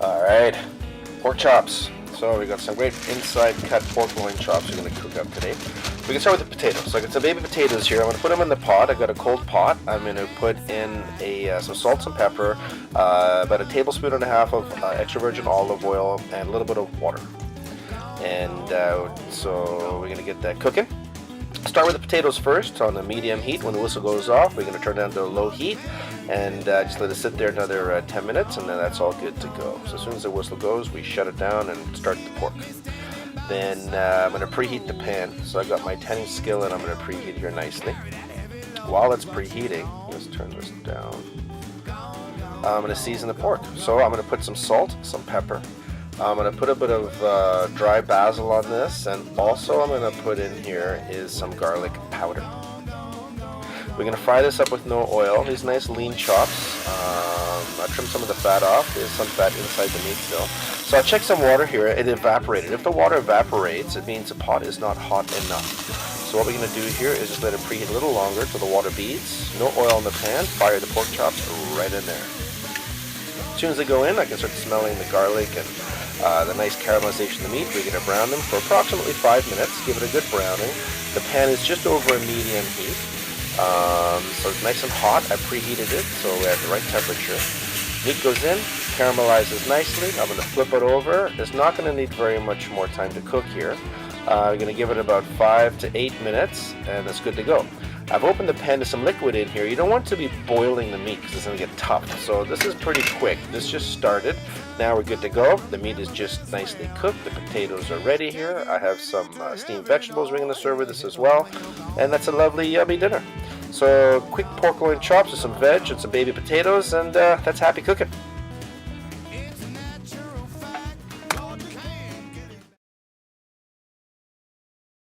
Alright, pork chops. So we got some great inside cut pork loin chops we're going to cook up today. We can start with the potatoes. So I got some baby potatoes here. I'm going to put them in the pot. I got a cold pot. I'm going to put in some salt and pepper, about a tablespoon and a half of extra virgin olive oil, and a little bit of water. And so we're going to get that cooking. Start with the potatoes first on a medium heat. When the whistle goes off, we're going to turn down to a low heat and just let it sit there another 10 minutes, and then that's all good to go. So as soon as the whistle goes, we shut it down and start the pork. Then I'm going to preheat the pan. So I've got my 10-inch skillet. I'm going to preheat here nicely. While it's preheating, let's turn this down. I'm going to season the pork. So I'm going to put some salt, some pepper. I'm going to put a bit of dry basil on this, and also I'm going to put in here is some garlic powder. We're going to fry this up with no oil. These nice lean chops. I trimmed some of the fat off. There's some fat inside the meat still. So I'll check some water here. It evaporated. If the water evaporates, it means the pot is not hot enough. So what we're going to do here is just let it preheat a little longer till the water beads. No oil in the pan. Fire the pork chops right in there. As soon as they go in, I can start smelling the garlic and the nice caramelization of the meat. We're going to brown them for approximately 5 minutes. Give it a good browning. The pan is just over a medium heat. So it's nice and hot. I preheated it so we're at the right temperature. Meat goes in, caramelizes nicely. I'm going to flip it over. It's not going to need very much more time to cook here. I'm going to give it about 5 to 8 minutes, and it's good to go. I've opened the pan to some liquid in here. You don't want to be boiling the meat because it's going to get tough. So this is pretty quick. This just started. Now we're good to go. The meat is just nicely cooked. The potatoes are ready here. I have some steamed vegetables we're going to serve with this as well. And that's a lovely, yummy dinner. So quick pork loin chops with some veg and some baby potatoes, and that's happy cooking.